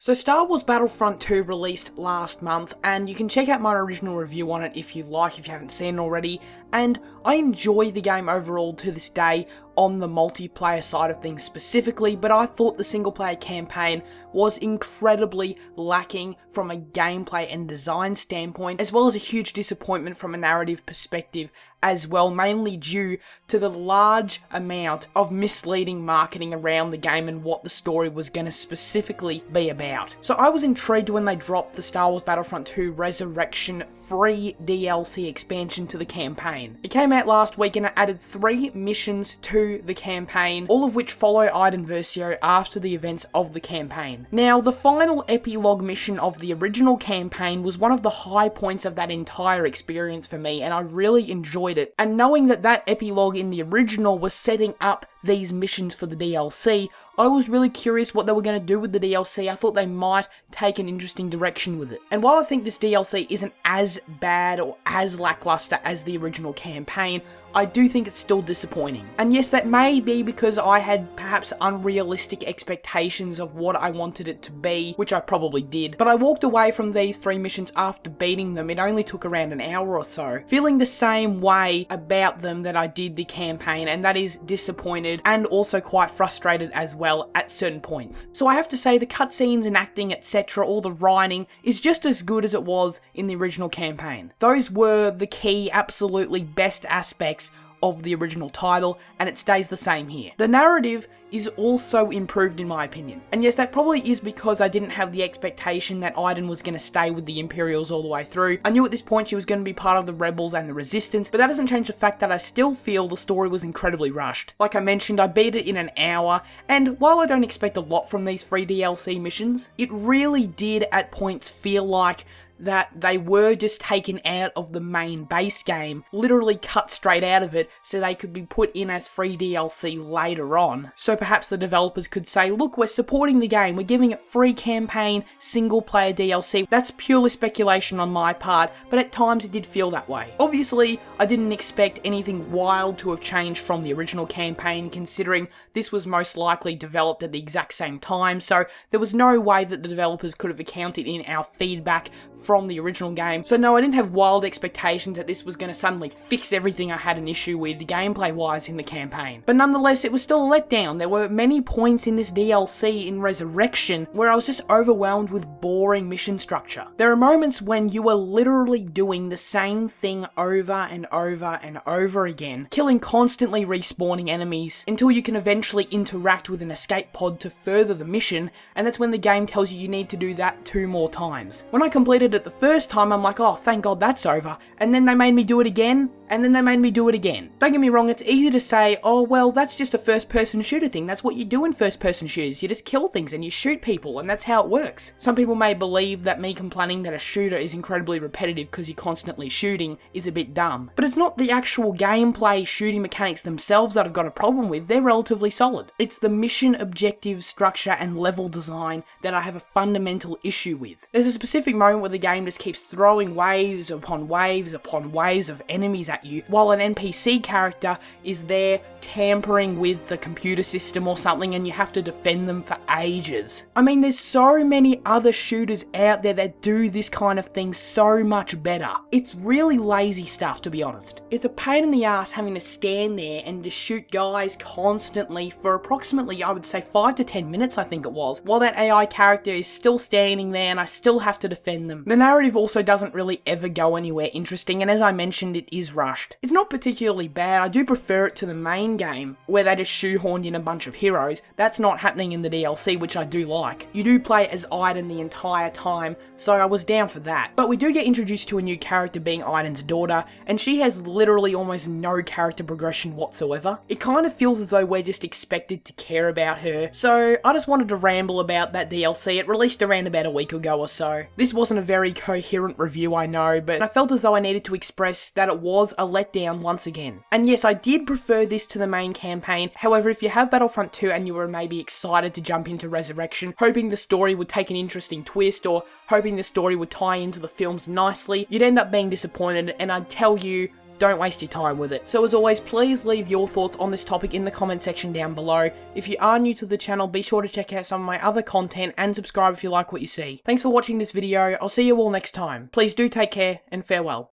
So Star Wars Battlefront 2 released last month, and you can check out my original review on it if you like, if you haven't seen it already, and I enjoy the game overall to this day on the multiplayer side of things specifically, but I thought the single player campaign was incredibly lacking from a gameplay and design standpoint, as well as a huge disappointment from a narrative perspective as well, mainly due to the large amount of misleading marketing around the game and what the story was going to specifically be about. So I was intrigued when they dropped the Star Wars Battlefront 2 Resurrection free DLC expansion to the campaign. It came out last week and it added 3 missions to the campaign, all of which follow Iden Versio after the events of the campaign. Now, the final epilogue mission of the original campaign was one of the high points of that entire experience for me, and I really enjoyed it. And knowing that that epilogue in the original was setting up these missions for the DLC, I was really curious what they were going to do with the DLC. I thought they might take an interesting direction with it. And while I think this DLC isn't as bad or as lackluster as the original campaign, I do think it's still disappointing. And yes, that may be because I had perhaps unrealistic expectations of what I wanted it to be, which I probably did. But I walked away from these 3 missions after beating them. It only took around an hour or so, feeling the same way about them that I did the campaign, and that is disappointed and also quite frustrated as well at certain points. So I have to say the cutscenes and acting, etc., all the writing is just as good as it was in the original campaign. Those were the key, absolutely best aspects of the original title, and it stays the same here. The narrative is also improved in my opinion. And yes, that probably is because I didn't have the expectation that Iden was going to stay with the Imperials all the way through. I knew at this point she was going to be part of the Rebels and the Resistance, but that doesn't change the fact that I still feel the story was incredibly rushed. Like I mentioned, I beat it in an hour, and while I don't expect a lot from these free DLC missions, it really did at points feel like that they were just taken out of the main base game, literally cut straight out of it so they could be put in as free DLC later on. So perhaps the developers could say, look, we're supporting the game, we're giving it free campaign, single player DLC. That's purely speculation on my part, but at times it did feel that way. Obviously, I didn't expect anything wild to have changed from the original campaign, considering this was most likely developed at the exact same time, so there was no way that the developers could have accounted in our feedback from the original game. So no, I didn't have wild expectations that this was going to suddenly fix everything I had an issue with gameplay wise in the campaign. But nonetheless, it was still a letdown. There were many points in this DLC in Resurrection where I was just overwhelmed with boring mission structure. There are moments when you are literally doing the same thing over and over and over again, killing constantly respawning enemies until you can eventually interact with an escape pod to further the mission, and that's when the game tells you need to do that 2 more times. When I completed it the first time, I'm like, oh, thank God that's over. And then they made me do it again, and then they made me do it again. Don't get me wrong, it's easy to say, oh, well, that's just a first-person shooter thing. That's what you do in first-person shooters. You just kill things and you shoot people, and that's how it works. Some people may believe that me complaining that a shooter is incredibly repetitive because you're constantly shooting is a bit dumb. But it's not the actual gameplay shooting mechanics themselves that I've got a problem with. They're relatively solid. It's the mission objective structure and level design that I have a fundamental issue with. There's a specific moment where the game just keeps throwing waves upon waves upon waves of enemies at you, while an NPC character is there tampering with the computer system or something, and you have to defend them for ages. I mean, there's so many other shooters out there that do this kind of thing so much better. It's really lazy stuff, to be honest. It's a pain in the ass having to stand there and just shoot guys constantly for approximately, I would say, 5 to 10 minutes, I think it was, while that AI character is still standing there and I still have to defend them. The narrative also doesn't really ever go anywhere interesting, and as I mentioned, it is rushed. It's not particularly bad. I do prefer it to the main game, where they just shoehorned in a bunch of heroes. That's not happening in the DLC, which I do like. You do play as Iden the entire time, so I was down for that. But we do get introduced to a new character being Iden's daughter, and she has literally almost no character progression whatsoever. It kind of feels as though we're just expected to care about her, so I just wanted to ramble about that DLC. It released around about a week ago or so. This wasn't a very coherent review, I know, but I felt as though I needed to express that it was a letdown once again. And yes, I did prefer this to the main campaign. However, if you have Battlefront 2 and you were maybe excited to jump into Resurrection, hoping the story would take an interesting twist, or hoping the story would tie into the films nicely, you'd end up being disappointed, and I'd tell you, don't waste your time with it. So as always, please leave your thoughts on this topic in the comment section down below. If you are new to the channel, be sure to check out some of my other content and subscribe if you like what you see. Thanks for watching this video. I'll see you all next time. Please do take care and farewell.